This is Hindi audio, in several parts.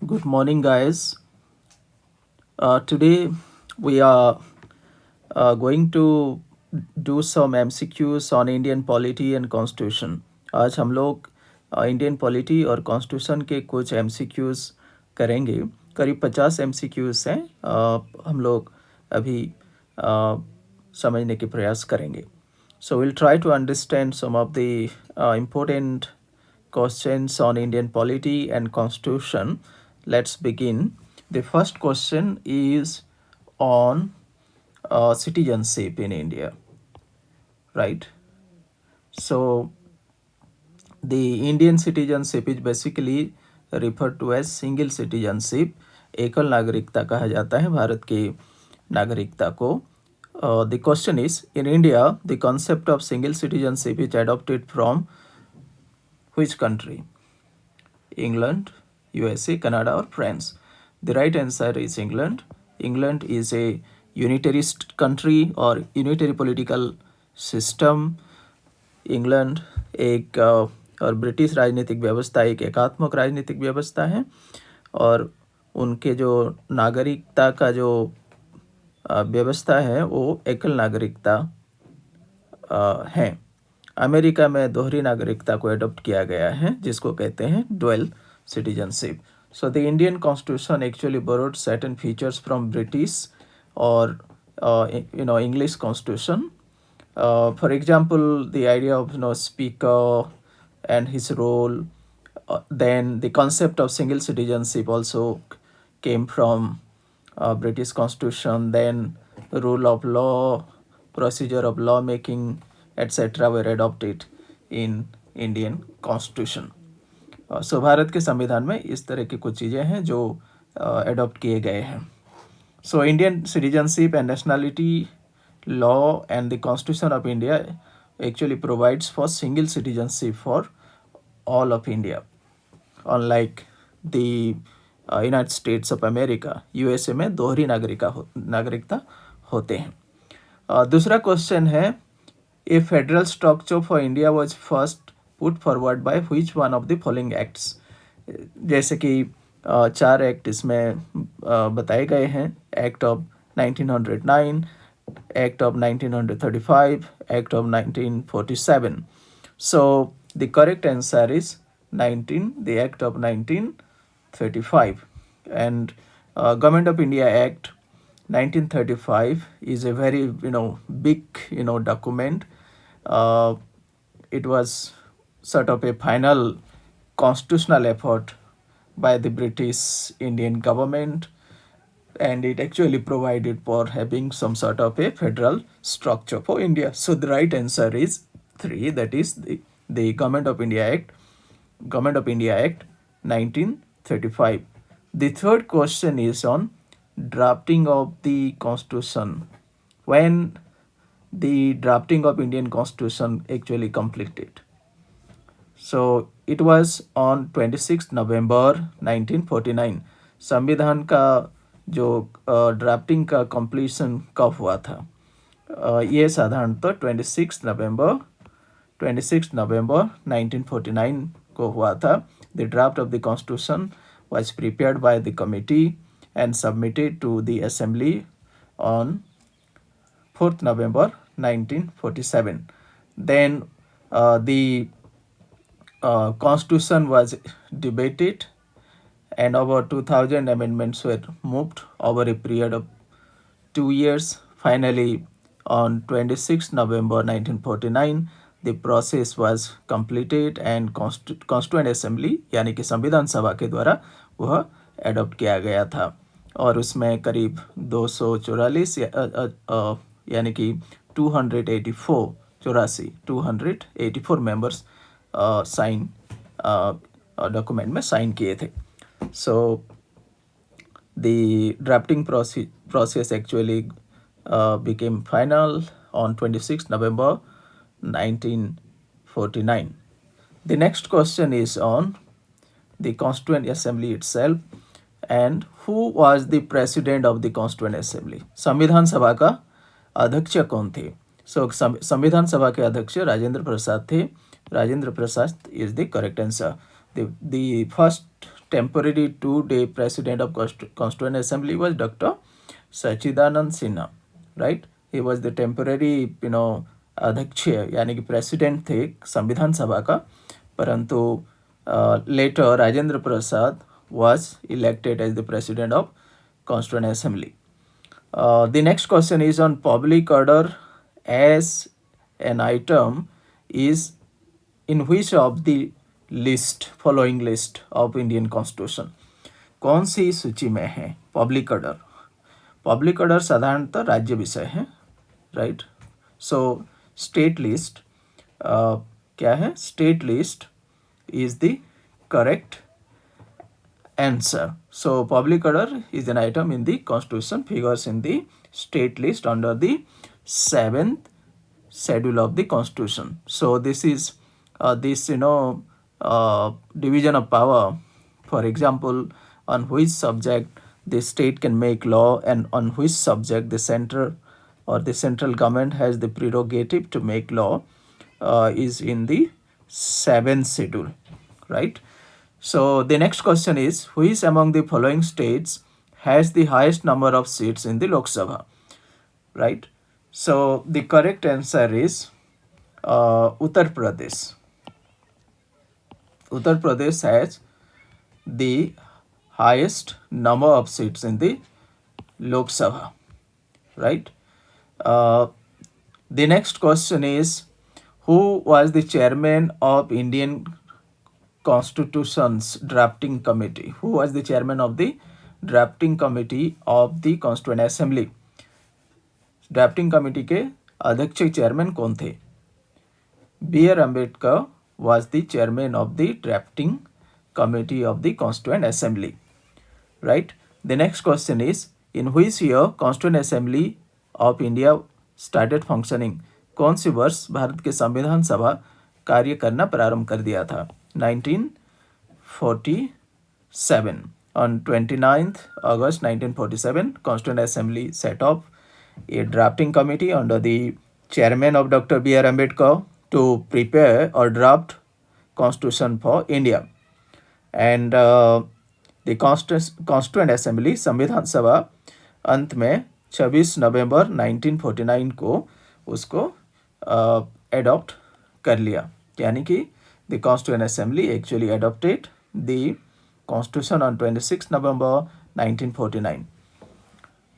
Good morning, guys. Today we are going to do some MCQs on Indian polity and Constitution. आज हम लोग इंडियन पॉलिटी और कॉन्स्टिट्यूशन के कुछ MCQs करेंगे. करीब 50 MCQs हैं. हम लोग अभी समझने के प्रयास करेंगे. So we'll try to understand some of the important questions on Indian polity and constitution. Let's begin. The first question is on citizenship in India, right? So the Indian citizenship is basically referred to as single citizenship. एकल नागरिकता कहा जाता है भारत की नागरिकता को. The question is, in India, the concept of single citizenship is adopted from which country? England, USA, Canada, or France? The right answer is England. England is a unitarist country or unitary political system. England एक और ब्रिटिश राजनीतिक व्यवस्था एक एकात्मक राजनीतिक व्यवस्था है और उनके जो नागरिकता का जो व्यवस्था है वो एकल नागरिकता है. अमेरिका में दोहरी नागरिकता को एडॉप्ट किया गया है जिसको कहते हैं dual citizenship. So the Indian constitution actually borrowed certain features from British और English constitution. For example, the idea of speaker and his role, then the concept of single citizenship also came from British Constitution. Then rule of law, procedure of law making, etc. were adopted in Indian Constitution. So Bharat के संविधान में इस तरह की कुछ चीज़ें हैं जो अडॉप्ट किए गए हैं. So Indian citizenship and nationality law and the Constitution of India actually provides for single citizenship for all of India, unlike the United States of America. USA में दोहरी नागरिकता होते हैं. दूसरा क्वेश्चन है, a federal structure for India was first put forward by which one of the following acts. जैसे कि 4 एक्ट इसमें बताए गए हैं. Act of 1909, Act of 1935, Act of 1947. So the correct answer is the Act of 1935. And Government of India Act 1935 is a very big document. It was sort of a final constitutional effort by the British Indian government, and it actually provided for having some sort of a federal structure for India. So the right answer is 3, that is the Government of India Act 1935. The third question is on drafting of the Constitution. When the drafting of Indian Constitution actually completed? So it was on 26 November 1949. संविधान का जो ड्राफ्टिंग का कंप्लीशन कब हुआ था? ये साधारणतः 26 नवंबर 1949 को हुआ था. The draft of the constitution was prepared by the committee and submitted to the assembly on 4th November 1947. Then the constitution was debated and over 2000 amendments were moved over a period of 2 years. Finally, on 26 November 1949, the process was completed and Constituent Assembly यानी कि संविधान सभा के द्वारा वह एडॉप्ट किया गया था और उसमें करीब 244 यानी कि 284 मेंबर्स साइन डॉक्यूमेंट में साइन किए थे. So the drafting process actually became final on 26 November 1949. The next question is on the Constituent Assembly itself and who was the president of the Constituent Assembly. संविधान सभा का अध्यक्ष कौन थे? So संविधान सभा के अध्यक्ष राजेंद्र प्रसाद थे. Rajendra Prasad is the correct answer. The first temporary 2-day president of Constituent Assembly was Dr. Sachidanand Sinha, right? He was the temporary, अध्यक्ष यानी कि प्रेसिडेंट थे संविधान सभा का, परंतु later Rajendra Prasad was elected as the president of Constituent Assembly. The next question is on public order as an item is in which of the following list of Indian Constitution. कौन सी सूची में है पब्लिक ऑर्डर? पब्लिक ऑर्डर साधारणतः राज्य विषय है, राइट? सो स्टेट लिस्ट क्या है? State list is the correct answer. So public order is an item in the constitution, figures in the state list under the 7th schedule of the constitution. So this is this division of power, for example, on which subject the state can make law and on which subject the center or the central government has the prerogative to make law is in the 7th schedule, right? So the next question is, which among the following states has the highest number of seats in the Lok Sabha, right? So the correct answer is Uttar Pradesh. Uttar Pradesh has the highest number of seats in the Lok Sabha, right? The next question is, who was the chairman of Indian Constitution's drafting committee? Who was the chairman of the drafting committee of the Constituent Assembly? Drafting committee के अध्यक्ष चेयरमैन कौन थे? B.R. Ambedkar was the chairman of the drafting committee of the Constituent Assembly, right? The next question is, in which year Constituent Assembly of India started functioning? कौन सी वर्ष भारत के संविधान सभा कार्य करना प्रारंभ कर दिया था? 1947. On 29th August 1947, Constituent Assembly set up a drafting committee under the chairman of Dr. B.R. Ambedkar to prepare or draft constitution for India. And the Constituent Assembly संविधान सभा अंत में 26 नवंबर 1949 को उसको adopt कर लिया, यानी कि the Constituent Assembly actually adopted the Constitution on 26 November 1949.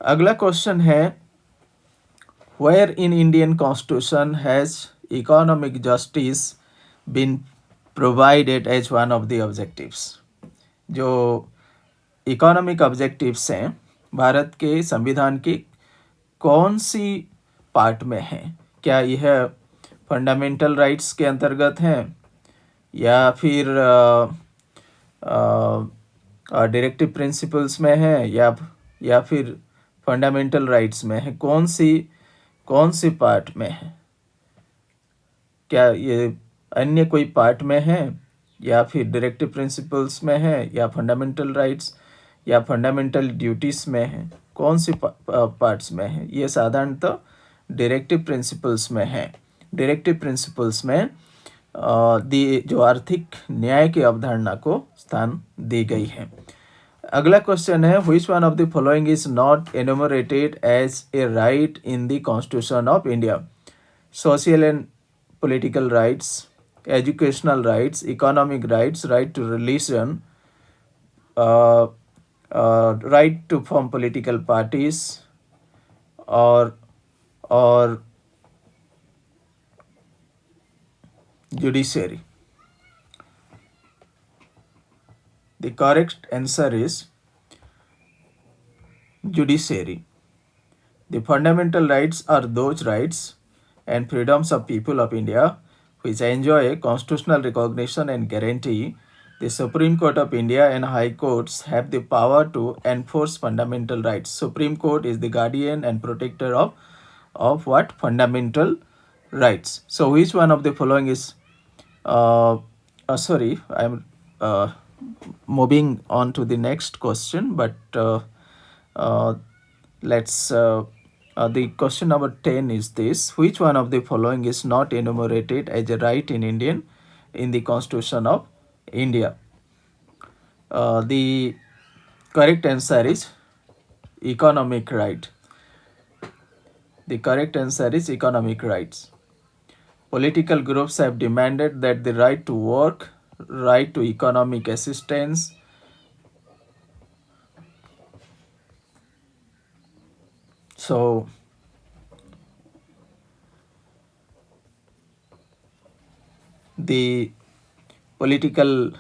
अगला क्वेश्चन है, where in Indian Constitution has economic justice been provided as one of the objectives? जो इकोनॉमिक ऑब्जेक्टिव्स हैं भारत के संविधान की कौन सी पार्ट में हैं? क्या यह फंडामेंटल राइट्स के अंतर्गत हैं या फिर डायरेक्टिव प्रिंसिपल्स में है या फिर फंडामेंटल राइट्स में है? कौन सी पार्ट में है? क्या ये अन्य कोई पार्ट में है या फिर डायरेक्टिव प्रिंसिपल्स में है या फंडामेंटल राइट्स या फंडामेंटल ड्यूटीज में है? कौन सी पार्ट्स में है? ये साधारणतः डायरेक्टिव प्रिंसिपल्स में है। डायरेक्टिव प्रिंसिपल्स में जो आर्थिक न्याय की अवधारणा को स्थान दी गई है। अगला क्वेश्चन है, which one of the following is not enumerated as a right in the Constitution of India? Social and political rights, educational rights, economic rights, right to religion, right to form political parties, or judiciary. The correct answer is judiciary. The fundamental rights are those rights and freedoms of people of India which enjoy constitutional recognition and guarantee. The Supreme Court of India and High Courts have the power to enforce fundamental rights. Supreme Court is the guardian and protector of what? Fundamental rights. So which one of the following is sorry, I'm moving on to the next question, but let's the question number 10 is this: which one of the following is not enumerated as a right in the Constitution of India? The correct answer is economic right. The correct answer is economic rights. Political groups have demanded that the right to work, right to economic assistance, so the political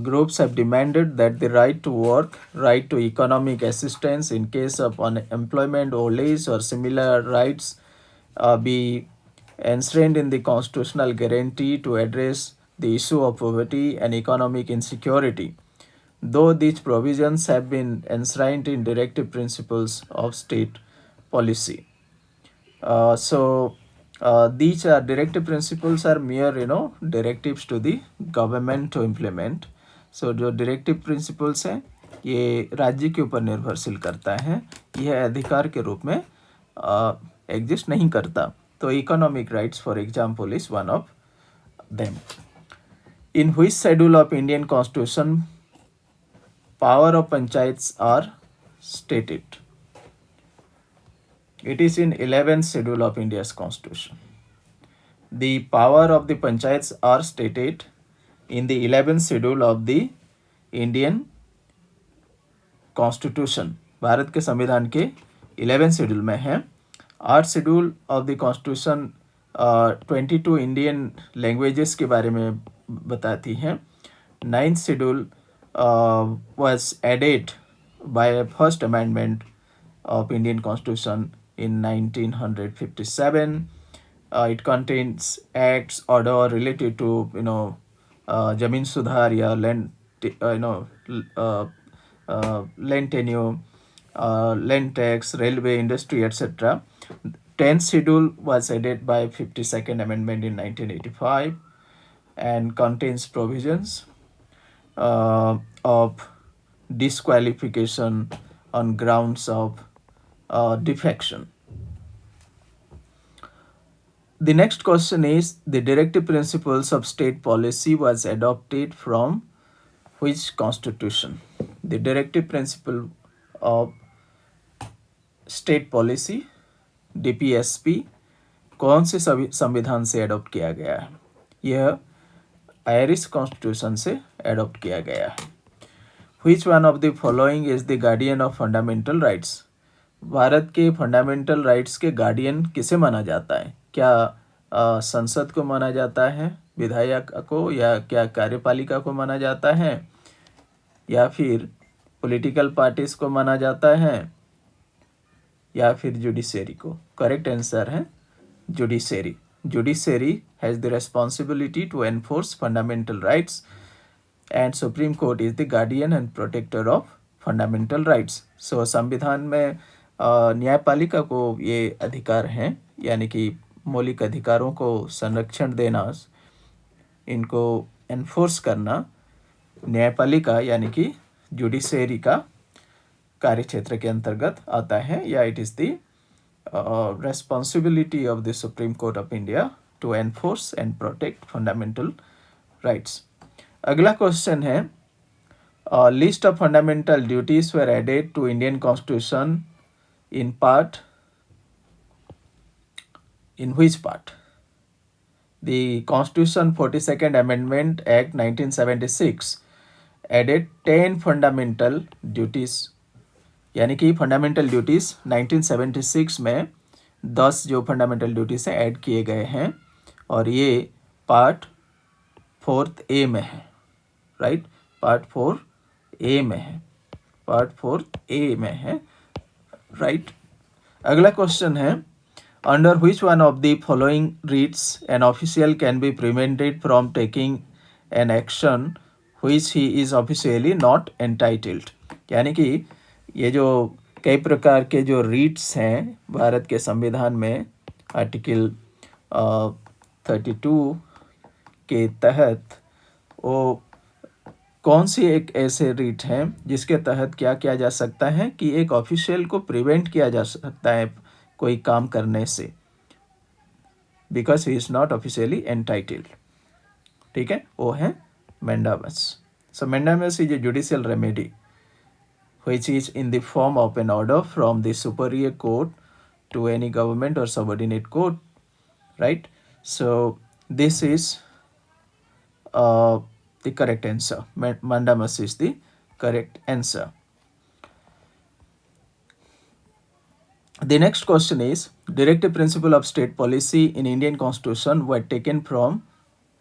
groups have demanded that the right to work, right to economic assistance in case of unemployment, old age, or similar rights be enshrined in the constitutional guarantee to address the issue of poverty and economic insecurity. Though these provisions have been enshrined in directive principles of state policy. These are directive principles are mere directives to the government to implement. So जो directive principles हैं ये राज्य के ऊपर निर्भरशील करता है, यह अधिकार के रूप में एग्जिस्ट नहीं करता. तो economic rights for example is one of them. In which schedule of Indian Constitution power of panchayats are stated? It is in 11th schedule of India's Constitution. The power of the panchayats are stated in the 11th schedule of the Indian Constitution. Bharat के संविधान के 11th शेड्यूल में है. 8th schedule of the constitution 22 Indian languages के बारे में बताती है. 9th schedule was added by a first amendment of Indian Constitution in 1957. It contains acts, order related to जमीन सुधार या land land tenure, land tax, railway industry, etc. 10th schedule was added by 52nd Amendment in 1985 and contains provisions of disqualification on grounds of defection. The next question is, the directive principles of state policy was adopted from which constitution? The directive principle of state policy DPSP कौन से संविधान से अडॉप्ट किया गया है? यह आयरिश कॉन्स्टिट्यूशन से अडॉप्ट किया गया है. Which one of the following is the guardian of fundamental rights? Bharat के फंडामेंटल राइट्स के गार्डियन किसे माना जाता है? क्या संसद को माना जाता है, विधायक को, या क्या कार्यपालिका को माना जाता है, या फिर पॉलिटिकल पार्टीज को माना जाता है, या फिर जुडिशरी को? करेक्ट आंसर है judiciary. Judiciary has the responsibility to enforce fundamental rights and supreme court is the guardian and protector of fundamental rights. So संविधान में न्यायपालिका को ये अधिकार हैं, यानी कि मौलिक अधिकारों को संरक्षण देना, इनको एनफोर्स करना न्यायपालिका यानी कि जुडिशरी का कार्यक्षेत्र के अंतर्गत आता है, या it is the responsibility of the supreme court of India to enforce and protect fundamental rights. अगला क्वेश्चन है, list of fundamental duties were added to Indian constitution in part, in which part? The Constitution 42nd Amendment Act 1976 added 10 fundamental duties, यानी कि फंडामेंटल ड्यूटीज़ 1976 में 10 जो फंडामेंटल ड्यूटीज़ हैं ऐड किए गए हैं, और ये पार्ट 4th A में है. राइट, पार्ट 4A में है, पार्ट 4A में है. राइट. अगला क्वेश्चन है, under which one of the following reads an official can be prevented from taking an action which he is officially not entitled? यानी कि ये जो कई प्रकार के जो रीट्स हैं भारत के संविधान में, आर्टिकल 32 के तहत, वो कौन सी एक ऐसे रीट हैं जिसके तहत क्या किया जा सकता है कि एक ऑफिशियल को प्रिवेंट किया जा सकता है कोई काम करने से, because he is not officially entitled. ठीक है, वो है mandamus. So mandamus is a judicial remedy which is in the form of an order from the superior court to any government or subordinate court, right? So this is the correct answer. Mandamus is the correct answer. The next question is, directive principle of state policy in Indian constitution were taken from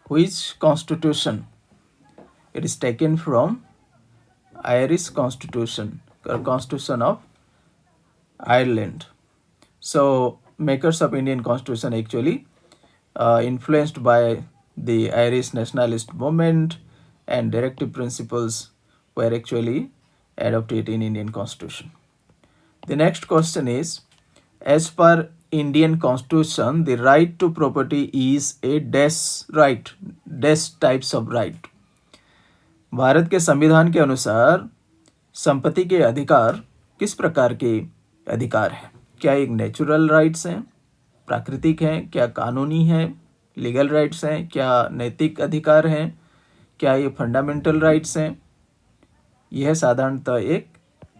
which constitution? It is taken from Irish constitution or constitution of Ireland. So makers of Indian constitution actually influenced by the Irish nationalist movement, and directive principles were actually adopted in Indian constitution. The next question is, as per Indian constitution, the right to property is a dash right, dash types of right. Bharat के संविधान के अनुसार संपत्ति के अधिकार किस प्रकार के अधिकार हैं? क्या एक नेचुरल राइट्स हैं, प्राकृतिक हैं, क्या कानूनी हैं, लीगल राइट्स हैं, क्या नैतिक अधिकार हैं, क्या ये फंडामेंटल राइट्स हैं? यह साधारणतः एक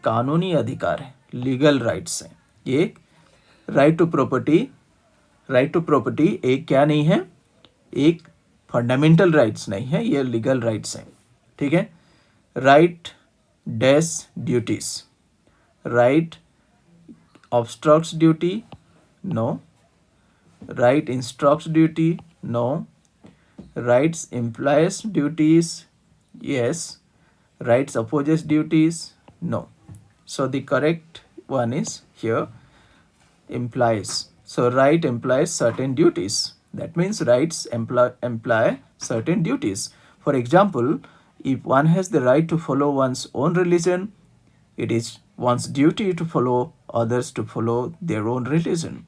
कानूनी अधिकार है, लीगल राइट्स हैं. ये राइट टू प्रॉपर्टी एक क्या नहीं है, एक फंडामेंटल राइट्स नहीं है, ये लीगल राइट्स हैं. ठीक है. Right dash duties. Right obstructs duty? No. Right instructs duty? No. Rights implies duties? Yes. Rights opposes duties? No. So the correct one is here, implies. So right implies certain duties. That means rights imply certain duties. For example, if one has the right to follow one's own religion, it is one's duty to follow others to follow their own religion.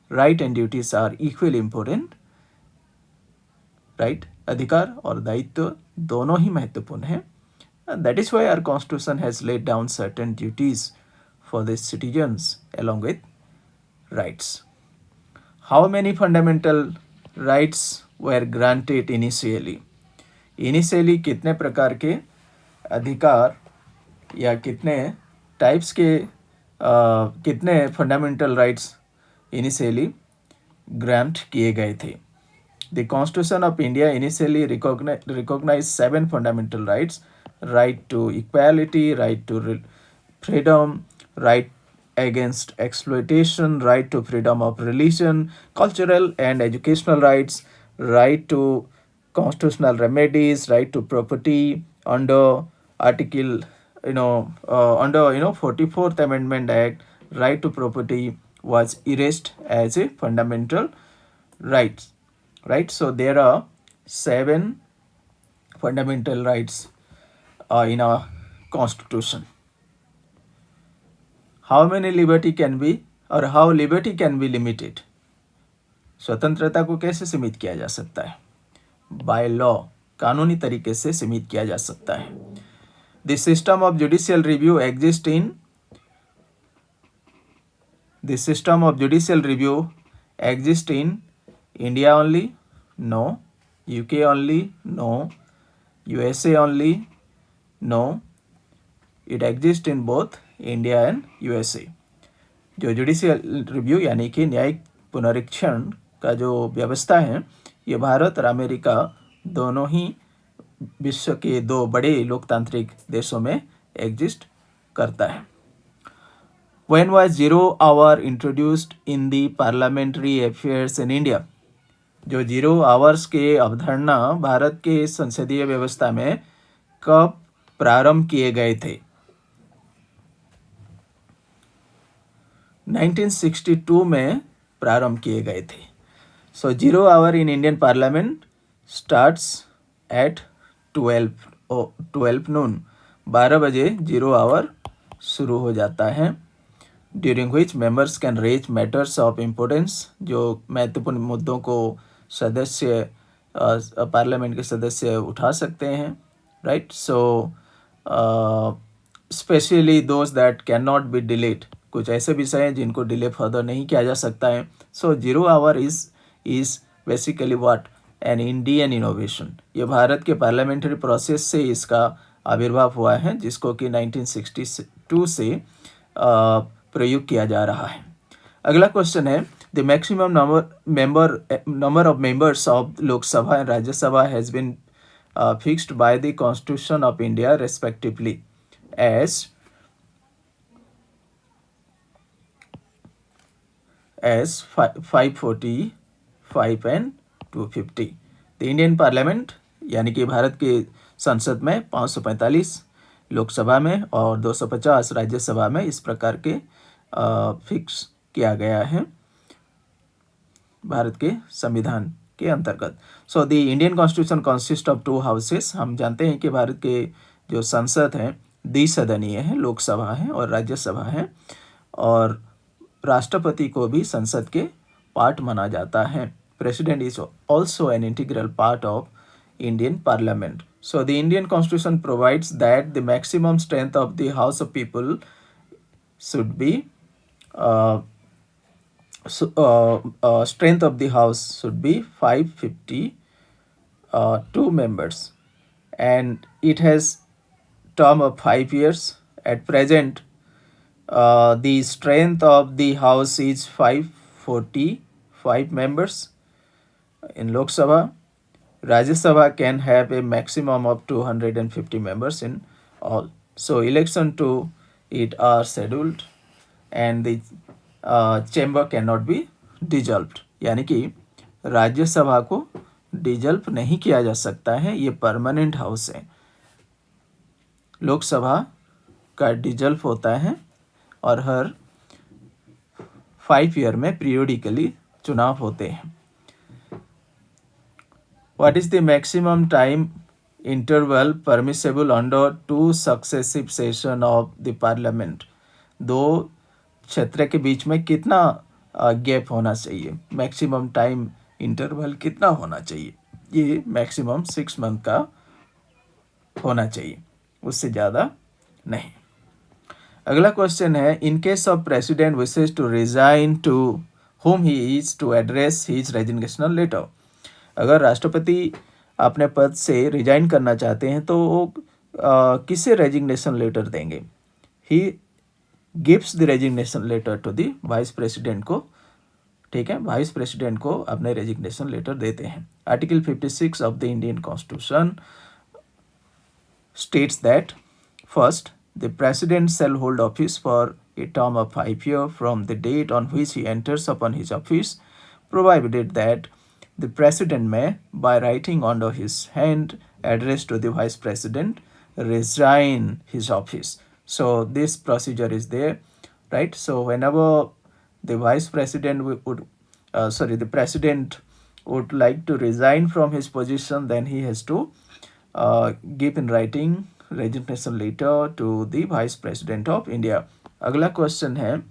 Right and duties are equally important. Right, अधिकार और दायित्व दोनों ही महत्वपूर्ण हैं. That is why our constitution has laid down certain duties for the citizens along with rights. How many fundamental rights were granted initially? Initially कितने प्रकार के अधिकार या कितने टाइप्स के कितने फंडामेंटल राइट्स इनिशियली ग्रांट किए गए थे? The Constitution of India initially recognized 7 fundamental rights: right to equality, right to freedom, right against exploitation, right to freedom of religion, cultural and educational rights, right to constitutional remedies, right to property under Article under 44th Amendment Act. Right to property was erased as a fundamental right. Right, so there are 7 fundamental rights in our constitution. How many liberty can be, or how liberty can be limited? स्वतंत्रता को कैसे सीमित किया जा सकता है? By law, कानूनी तरीके से सीमित किया जा सकता है. The system of judicial review exists in India only? No. UK only? No. USA only? No. It exists in both India and USA. जो जुडिशियल रिव्यू यानी कि न्यायिक पुनरीक्षण का जो व्यवस्था है, ये भारत और अमेरिका दोनों ही विश्व के 2 बड़े लोकतांत्रिक देशों में एग्जिस्ट करता है. When was 0 hour introduced in the parliamentary affairs in India? जो 0 आवर्स के अवधारणा भारत के संसदीय व्यवस्था में कब प्रारंभ किए गए थे? 1962 में प्रारंभ किए गए थे. So 0 hour in Indian Parliament starts at 12 noon. 12 बजे 0 hour शुरू हो जाता है. During which members can raise matters of importance. जो महत्वपूर्ण मुद्दों को सदस्य पार्लियामेंट के सदस्य उठा सकते हैं. Right, so specially those that can not be delayed. कुछ ऐसे विषय हैं जिनको डिले फर्दर नहीं किया जा सकता है. सो 0 hour is basically what? An Indian innovation. ये भारत के पार्लियामेंट्री प्रोसेस से इसका आविर्भाव हुआ है, जिसको कि 1962 से प्रयोग किया जा रहा है। अगला क्वेश्चन है, the maximum number of members of Lok Sabha and Rajya Sabha has been fixed by the constitution of India respectively as 545 and 250। The Indian parliament यानी कि भारत के संसद में 545 लोकसभा में और 250 राज्यसभा में इस प्रकार के फिक्स किया गया है भारत के संविधान के अंतर्गत। सो the Indian constitution consist of 2 houses. हम जानते हैं कि भारत के जो संसद हैं द्विसदनीय है, लोकसभा है और राज्यसभा है, और राष्ट्रपति को भी संसद के पार्ट माना जाता है। President is also an integral part of Indian parliament. So the Indian constitution provides that the maximum strength of the house of people should be strength of the house should be 552 members, and it has term of 5 years. At present, the strength of the house is 545 members in Lok Sabha. Rajya Sabha can have a maximum of 250 members in all. So election to it are scheduled and the chamber cannot be dissolved. यानी कि राज्यसभा को डिजल्व नहीं किया जा सकता है, ये परमानेंट हाउस है। लोकसभा का डिजल्व होता है और हर 5 ईयर में पीरियोडिकली चुनाव होते हैं। What is the maximum time interval permissible under 2 successive session of the parliament? 2 क्षेत्र के बीच में कितना गैप होना चाहिए, मैक्सिमम टाइम इंटरवल कितना होना चाहिए? ये मैक्सिमम 6 मंथ का होना चाहिए, उससे ज़्यादा नहीं। अगला क्वेश्चन है, in case of president wishes to resign to whom he is to address his resignational letter। अगर राष्ट्रपति अपने पद से रिजाइन करना चाहते हैं तो वो किसे रेजिग्नेशन लेटर देंगे? He gives the resignation letter to the vice president को। ठीक है, वाइस प्रेसिडेंट को अपने रेजिग्नेशन लेटर देते हैं। Article 56 of the Indian constitution states that first, the president shall hold office for a term of 5 years from the date on which he enters upon his office, provided that the president may, by writing under his hand address to the vice president, resign his office. So this procedure is there, right? So whenever the vice president the president would like to resign from his position, then he has to give in writing resignation letter to the vice president of India. अगला क्वेश्चन है,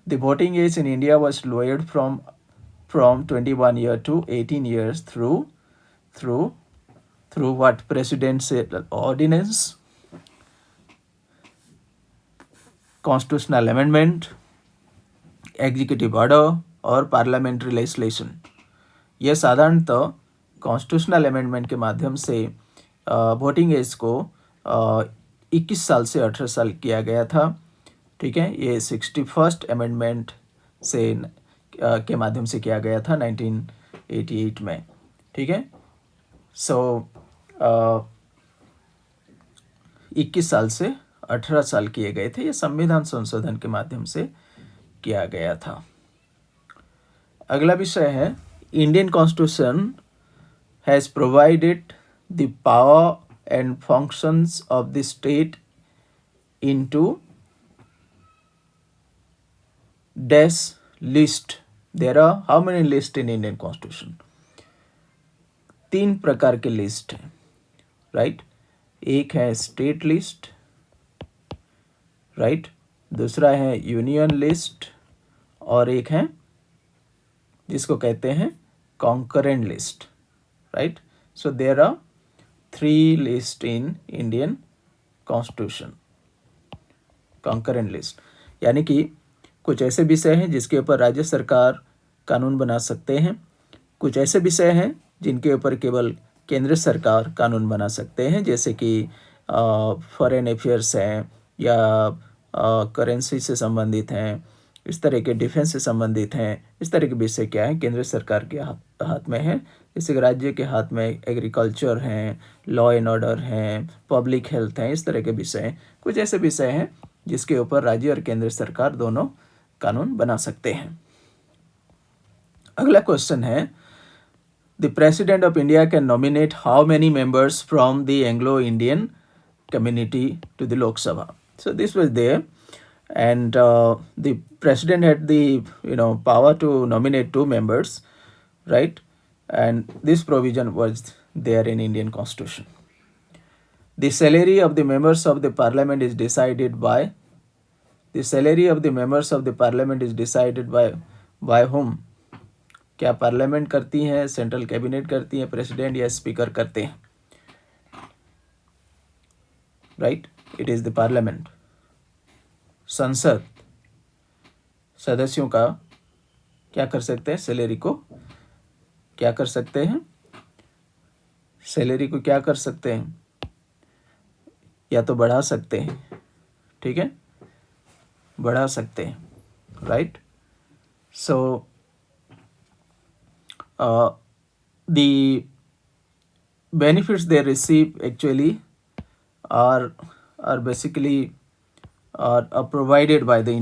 the voting age in India was lowered from 21 years to 18 years through what presidential ordinance, constitutional amendment, executive order और parliamentary legislation। यह साधारणतः कॉन्स्टिट्यूशनल अमेंडमेंट के माध्यम से वोटिंग एज को 21 साल से 18 साल किया गया था। ठीक है, ये 61st अमेंडमेंट से के माध्यम से किया गया था 1988 में। ठीक है, सो 21 साल से 18 साल किए गए थे। ये संविधान संशोधन के माध्यम से किया गया था। अगला विषय है, Indian constitution has provided the power and functions of the state into dash list। There are how many lists in Indian Constitution? 3 प्रकार के लिस्ट हैं, राइट? एक है स्टेट लिस्ट, राइट? दूसरा है यूनियन लिस्ट और एक है जिसको कहते हैं concurrent list, right? So there are 3 lists in Indian Constitution। concurrent list यानी कि कुछ ऐसे विषय हैं जिसके ऊपर राज्य सरकार कानून बना सकते हैं, कुछ ऐसे विषय हैं जिनके ऊपर केवल केंद्र सरकार कानून बना सकते हैं, जैसे कि फॉरेन अफेयर्स हैं या करेंसी से संबंधित हैं, इस तरह के डिफेंस से संबंधित हैं। इस तरह के विषय क्या है, केंद्र सरकार के हाथ में है। जैसे राज्य के हाथ में एग्रीकल्चर हैं, लॉ एंड ऑर्डर हैं, पब्लिक हेल्थ हैं, इस तरह के विषय हैं। कुछ ऐसे विषय हैं जिसके ऊपर राज्य और केंद्र सरकार दोनों कानून बना सकते हैं। अगला क्वेश्चन है, the president of India can nominate how many members from the Anglo Indian community to the Lok Sabha. So this was there, and the president had the power to nominate 2 members, right? And this provision was there in Indian Constitution. The salary of the members of the parliament is decided by whom? क्या पार्लियामेंट करती हैं, सेंट्रल कैबिनेट करती है, प्रेसिडेंट या स्पीकर करते हैं? Right, it is the parliament. संसद सदस्यों का क्या कर सकते हैं, सैलरी को क्या कर सकते हैं, सैलरी को क्या कर सकते हैं, या तो बढ़ा सकते हैं, ठीक है, बढ़ा सकते हैं, right. So the benefits they receive actually are basically are provided by the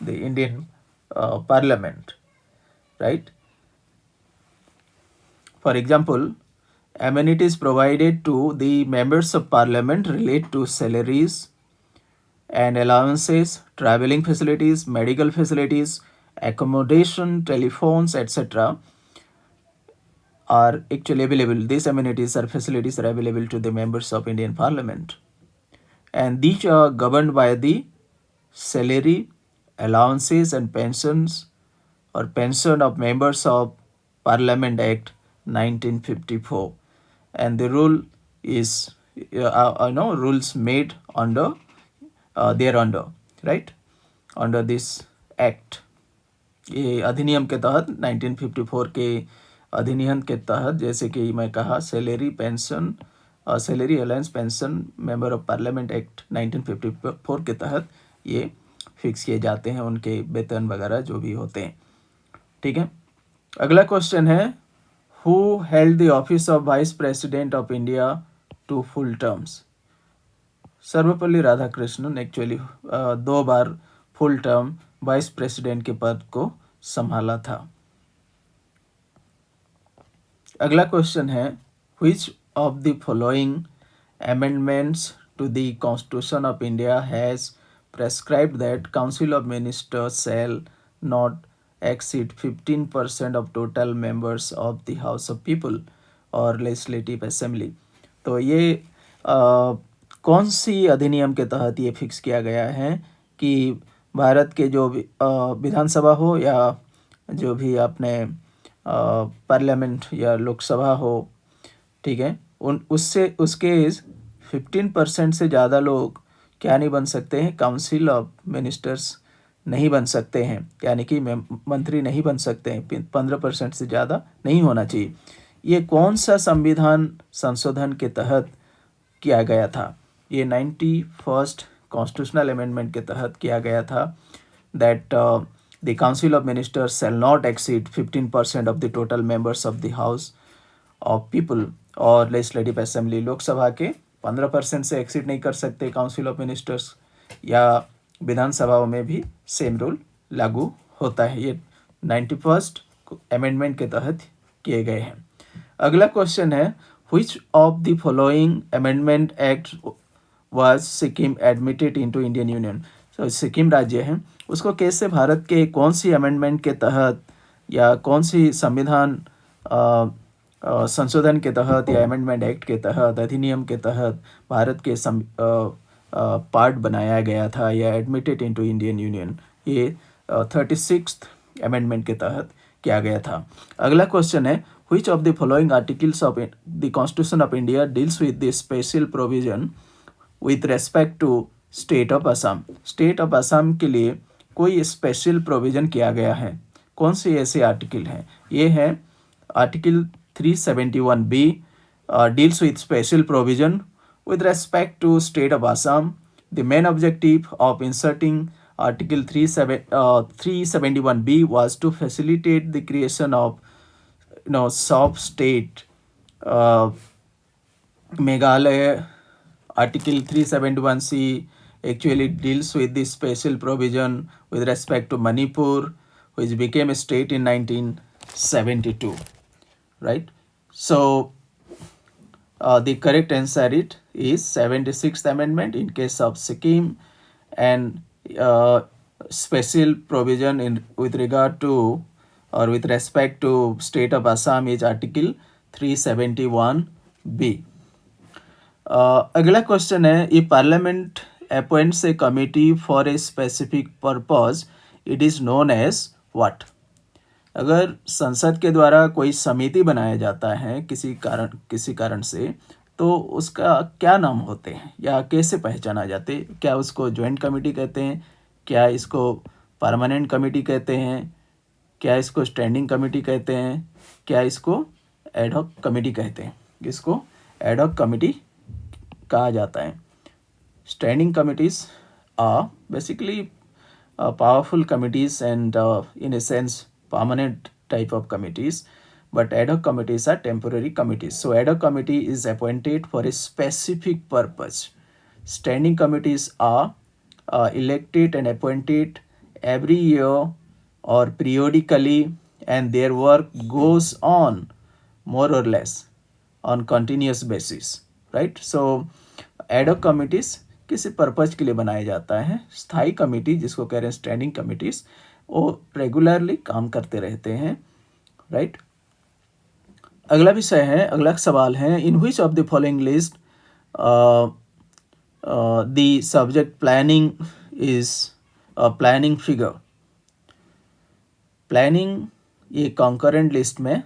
the Indian Parliament, right? For example, amenities provided to the members of Parliament relate to salaries and allowances, traveling facilities, medical facilities, accommodation, telephones, etc. are actually available. These amenities or facilities are available to the members of Indian Parliament, and these are governed by the salary, allowances and pensions or pension of members of Parliament Act 1954, and the rule is rules made under thereunder, right, under this act. ये अधिनियम के तहत 1954 के अधिनियम के तहत, जैसे कि मैं कहा, salary, pension, salary, allowance, pension, member of parliament act 1954 के तहत ये फिक्स किए जाते हैं, उनके वेतन वगैरह जो भी होते हैं, ठीक है। अगला क्वेश्चन है, who held the office of vice president of India two full terms? Sarvepalli Radhakrishnan actually 2 बार फुल टर्म वाइस प्रेसिडेंट के पद को संभाला था। अगला क्वेश्चन है, which of the following amendments to the constitution of India has prescribed that council of ministers shall not exceed 15% of total members of the House of People or Legislative Assembly? तो ये कौन सी अधिनियम के तहत ये फिक्स किया गया है कि भारत के जो विधानसभा हो या जो भी अपने पार्लियामेंट या लोकसभा हो, ठीक है, उसके 15% से ज़्यादा लोग क्या नहीं बन सकते हैं, काउंसिल ऑफ मिनिस्टर्स नहीं बन सकते हैं, यानी कि मंत्री नहीं बन सकते हैं, 15% से ज़्यादा नहीं होना चाहिए। ये कौन सा संविधान संशोधन के तहत किया गया था? ये 91st कॉन्स्टिट्यूशनल अमेंडमेंट के तहत किया गया था, that the council of ministers shall not exceed 15% of the total members of the house of people और लेजिस्लेटिव असेंबली। लोकसभा के 15% से एक्सीड नहीं कर सकते काउंसिल ऑफ मिनिस्टर्स, या विधानसभाओं में भी सेम रूल लागू होता है। ये 91st अमेंडमेंट के तहत किए गए हैं। अगला क्वेश्चन है, which of the following amendment act was Sikkim admitted into Indian union? तो सिक्किम राज्य है, उसको कैसे भारत के कौन सी अमेंडमेंट के तहत या कौन सी संविधान संशोधन के तहत या अमेंडमेंट एक्ट के तहत, अधिनियम के तहत भारत के पार्ट बनाया गया था या एडमिटेड इनटू इंडियन यूनियन? ये 36th अमेंडमेंट के तहत किया गया था। अगला क्वेश्चन है, which of the following articles of the constitution of India deals with the special provision with respect to state of Assam? State of Assam के लिए कोई स्पेशल प्रोविजन किया गया है, कौन से ऐसे आर्टिकल हैं? ये है article 371B deals with special provision with respect to state of Assam. The main objective of inserting Article 371B was to facilitate the creation of sub-state Meghalaya. Article 371C actually deals with the special provision with respect to Manipur, which became a state in 1972, right? So the correct answer is 76th Amendment in case of Sikkim, and special provision with regard to or with respect to state of Assam is Article 371B. अगला क्वेश्चन है, ये parliament appoints a committee for a specific purpose, it is known as what? अगर संसद के द्वारा कोई समिति बनाया जाता है किसी कारण से, तो उसका क्या नाम होते हैं या कैसे पहचाना जाते हैं? क्या उसको जॉइंट कमेटी कहते हैं? क्या इसको परमानेंट कमेटी कहते हैं? क्या इसको स्टैंडिंग कमेटी कहते हैं? क्या इसको एडहॉक कमेटी कहते हैं? इसको एडहॉक कमेटी कहा जाता है. Standing committees are basically powerful committees and in a sense permanent type of committees, but ad hoc committees are temporary committees. So ad hoc committee is appointed for a specific purpose. Standing committees are elected and appointed every year or periodically, and their work goes on more or less on continuous basis, right? So ad hoc committees किसी पर्पज के लिए बनाया जाता है. स्थायी कमेटी जिसको कह रहे हैं स्टैंडिंग कमिटीज, वो रेगुलरली काम करते रहते हैं, राइट? अगला विषय है, अगला सवाल है, in which of the following list the subject planning is planning figure? Planning ये कॉन्करेंट लिस्ट में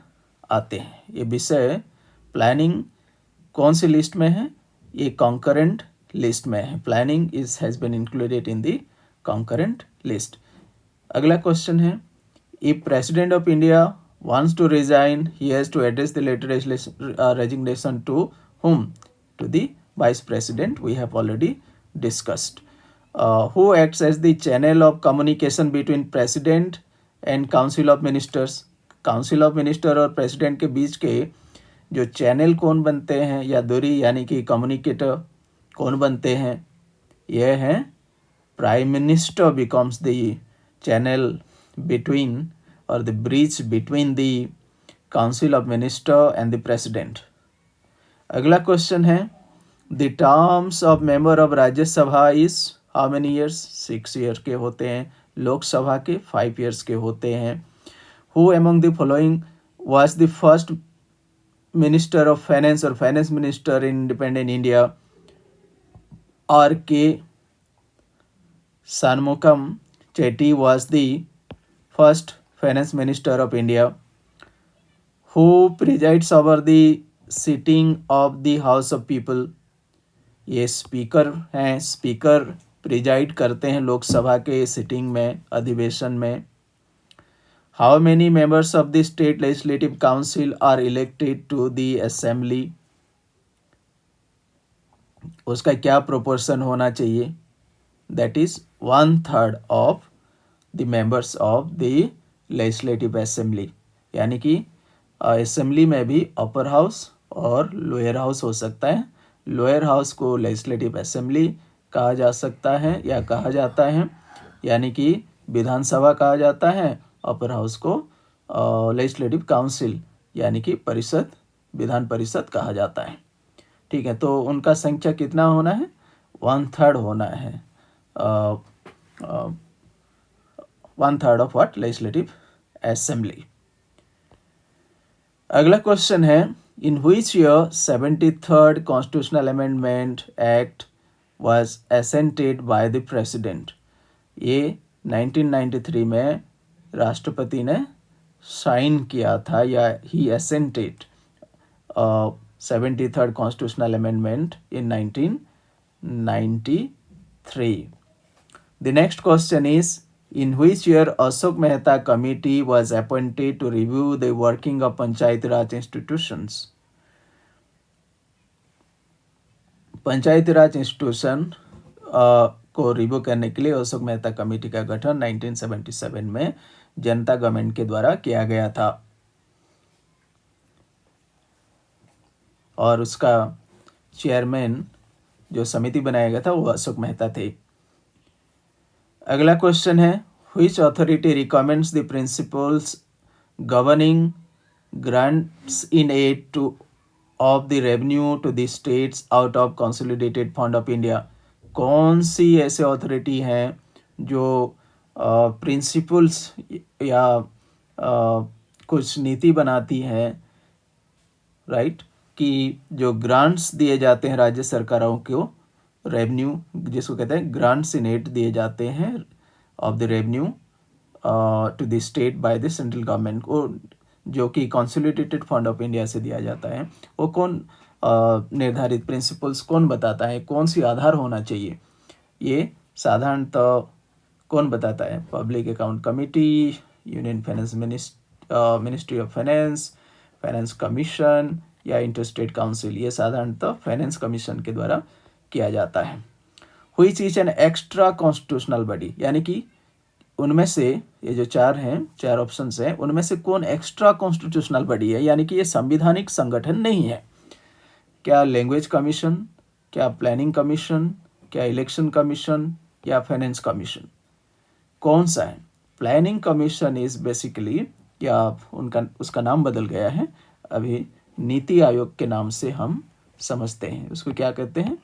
आते हैं. ये विषय प्लानिंग कौन सी लिस्ट में है? ये कॉन्करेंट लिस्ट में है. Planning has been included in the concurrent list. अगला क्वेश्चन है, if president of India wants to resign, he has to address the letter resignation to whom? To the vice president. We have already discussed. Who acts as the channel of communication between president and council of ministers? council of minister और president के बीच के जो चैनल कौन बनते हैं या दूरी यानी कि कम्युनिकेटर कौन बनते हैं? यह है prime minister becomes the channel between और the bridge between the council of minister and the president. अगला क्वेश्चन है, the terms of member of Rajya Sabha is how many years? 6 year के होते हैं. लोकसभा के 5 ईयर्स के होते हैं. Who among the following was the first minister of finance और finance minister in independent India? R.K. Shanmugam Chetty was the first finance minister of India. Who presides over the sitting of the House of People? ये स्पीकर हैं. स्पीकर प्रिजाइड करते हैं लोकसभा के सिटिंग में, अधिवेशन में. How many members of the state legislative council are elected to the assembly? उसका क्या प्रोपोर्शन होना चाहिए? That is 1/3 of the members of the legislative assembly. यानी कि असेंबली में भी अपर हाउस और लोअर हाउस हो सकता है. लोअर हाउस को लेजिस्लेटिव असेंबली कहा जा सकता है या कहा जाता है, यानी कि विधानसभा कहा जाता है. अपर हाउस को लेजिस्लेटिव काउंसिल यानी कि परिषद, विधान परिषद कहा जाता है. ठीक है, तो उनका संख्या कितना होना है? 1/3 होना है. 1/3 ऑफ व्हाट? Legislative assembly. अगला क्वेश्चन है, in which year 73rd constitutional amendment act was assented by the president? ये 1993 में राष्ट्रपति ने साइन किया था या ही assented 73rd Constitutional Amendment in 1993. The next question is, In which year Ashok Mehta committee was appointed to review the working of Panchayati Raj institutions? Panchayati Raj institution को रिव्यू करने के लिए अशोक मेहता कमेटी का गठन 1977 में जनता गवर्नमेंट के द्वारा किया गया था और उसका चेयरमैन जो समिति बनाया गया था वो अशोक मेहता थे। अगला क्वेश्चन है, which authority recommends the principles governing grants in aid to of the revenue to the states out of consolidated fund of India? कौन सी ऐसे अथॉरिटी हैं जो प्रिंसिपल्स या कुछ नीति बनाती हैं, राइट, कि जो ग्रांट्स दिए जाते हैं राज्य सरकारों को, रेवेन्यू जिसको कहते हैं ग्रांट्स इन एड दिए जाते हैं of the revenue to the state by the central government को, जो कि कंसोलिडेटेड फंड ऑफ इंडिया से दिया जाता है, वो कौन निर्धारित प्रिंसिपल्स कौन बताता है, कौन सी आधार होना चाहिए? ये साधारणतः कौन बताता है? Public account committee, union finance ministry of finance, finance commission या इंटरस्टेट काउंसिल। ये साधारणतः फाइनेंस कमीशन के द्वारा किया जाता है। Which is an extra constitutional body, यानी कि उनमें से ये जो चार ऑप्शंस हैं, उनमें से कौन एक्स्ट्रा कॉन्स्टिट्यूशनल बॉडी है, यानी कि ये संवैधानिक संगठन नहीं है? क्या लैंग्वेज कमीशन, क्या प्लानिंग कमीशन, क्या इलेक्शन कमीशन या फाइनेंस कमीशन? कौन सा है? प्लानिंग कमीशन इज बेसिकली, क्या उनका उसका नाम बदल गया है, अभी नीति आयोग के नाम से हम समझते हैं। उसको क्या कहते हैं?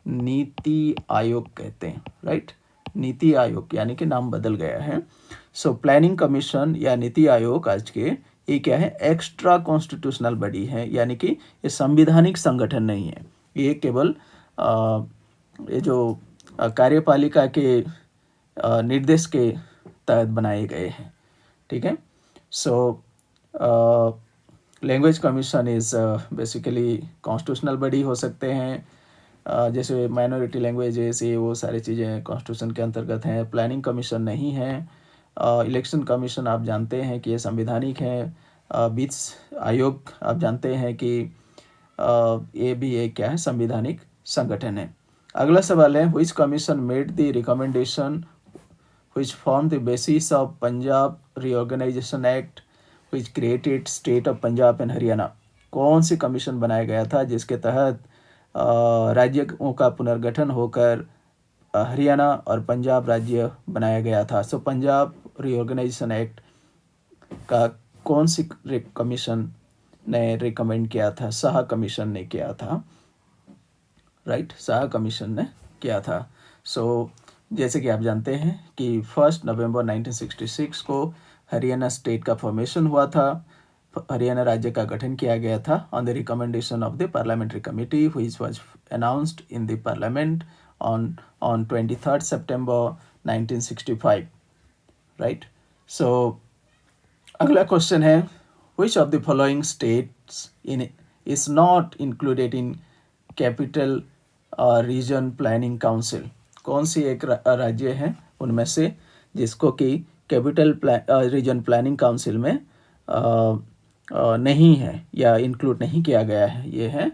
नीति आयोग कहते हैं, राइट। नीति आयोग यानी कि नाम बदल गया है। सो प्लानिंग कमीशन या नीति आयोग आज के ये क्या है? एक्स्ट्रा कॉन्स्टिट्यूशनल बॉडी है, यानी कि ये संवैधानिक संगठन नहीं है। ये केवल ये जो कार्यपालिका के निर्देश के तहत बनाए गए हैं, ठीक है। So language commission is basically constitutional body हो सकते हैं, जैसे माइनॉरिटी लैंग्वेजेस, ये वो सारी चीज़ें कॉन्स्टिट्यूशन के अंतर्गत हैं। प्लानिंग कमीशन नहीं है। इलेक्शन कमीशन आप जानते हैं कि ये संवैधानिक है। वित्त आयोग आप जानते हैं कि ये भी एक क्या है? संवैधानिक संगठन है। अगला सवाल है, which commission made the recommendation which form the basis of Punjab reorganisation act which created state of Punjab and Haryana? कौन सी कमीशन बनाया गया था जिसके तहत राज्यों का पुनर्गठन होकर हरियाणा और पंजाब राज्य बनाया गया था? सो पंजाब रीऑर्गेनाइजेशन एक्ट का कौन सी कमीशन ने रिकमेंड किया था? शाह कमीशन ने किया था, राइट, शाह कमीशन ने किया था। सो जैसे कि आप जानते हैं कि 1 नवंबर 1966 को हरियाणा स्टेट का फॉर्मेशन हुआ था, हरियाणा राज्य का गठन किया गया था on the recommendation of the parliamentary committee which was announced in the parliament on 23 सितंबर 1965, राइट। सो अगला क्वेश्चन है, which of the following states in is not included in capital region planning council? कौन सी एक राज्य है उनमें से जिसको कि कैपिटल रीजन प्लानिंग काउंसिल में नहीं है या इंक्लूड नहीं किया गया है? ये है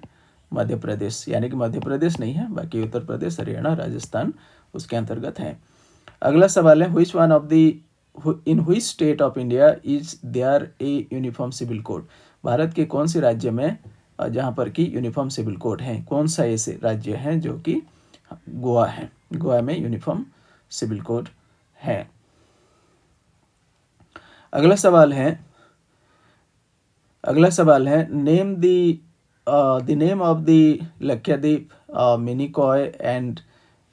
मध्य प्रदेश, यानी कि मध्य प्रदेश नहीं है, बाकी उत्तर प्रदेश, हरियाणा, राजस्थान उसके अंतर्गत हैं। अगला सवाल है, which one of the in which state of India is there a uniform civil code? Bharat के कौन से राज्य में जहाँ पर कि यूनिफॉर्म सिविल कोड है? कौन सा ऐसे राज्य है? जो कि गोवा है। गोवा में यूनिफॉर्म सिविल कोड है। अगला सवाल है name the name of the Lakshadweep Minicoy and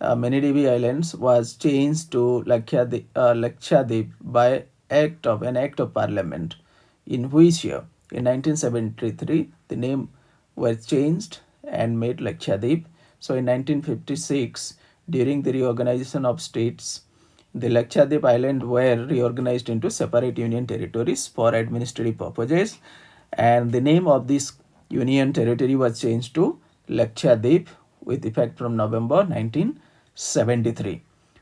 Minidivy Islands was changed to Lakshadweep by an act of parliament in which year? In 1973 the name was changed and made Lakshadweep. So in 1956 during the reorganization of states, the Lakshadweep Island were reorganized into separate union territories for administrative purposes, and the name of this union territory was changed to Lakshadweep with effect from November 1973.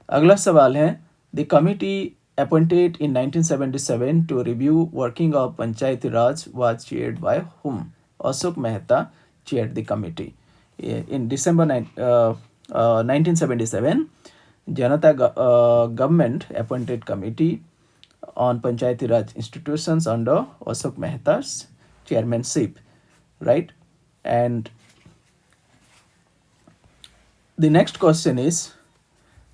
अगला सवाल है, the committee appointed in 1977 to review working of Panchayati Raj was chaired by whom? Ashok Mehta chaired the committee. In December 1977, Janata government appointed committee on Panchayati Raj institutions under Ashok Mehta's chairmanship, right? And the next question is,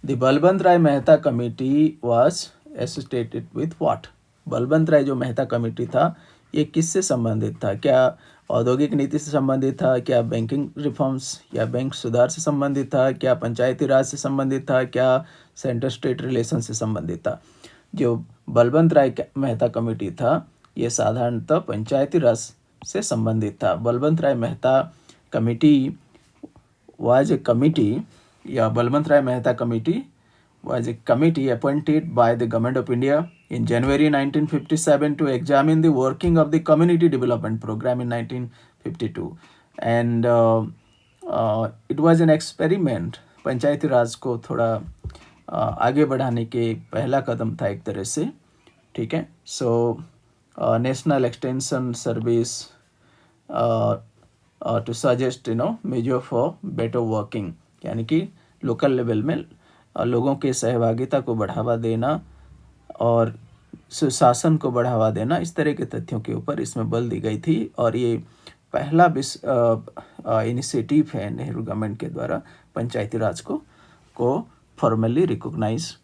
the Balbant Rai Mehta committee was associated with what? Balwant Rai जो मेहता कमेटी था ये किससे संबंधित था? क्या औद्योगिक नीति से संबंधित था? क्या बैंकिंग रिफॉर्म्स या बैंक सुधार से संबंधित था? क्या पंचायती राज से संबंधित था? क्या सेंटर स्टेट रिलेशन से संबंधित था? जो बलवंत राय मेहता कमेटी था ये साधारणतः पंचायती राज से संबंधित था. Balwant Rai Mehta committee was a committee, Balwant Rai Mehta committee was a committee appointed by the Government of India in January 1957 to examine the working of the Community Development Program in 1952. And it was an experiment. पंचायती राज को थोड़ा आगे बढ़ाने के पहला कदम था एक तरह से, ठीक है. So national extension service to suggest measure for better working, यानी कि लोकल लेवल में लोगों के सहभागिता को बढ़ावा देना और सुशासन को बढ़ावा देना, इस तरह के तथ्यों के ऊपर इसमें बल दी गई थी. और ये पहला इनिशिएटिव है नेहरू गवर्नमेंट के द्वारा पंचायती राज को फॉर्मली रिकॉग्नाइज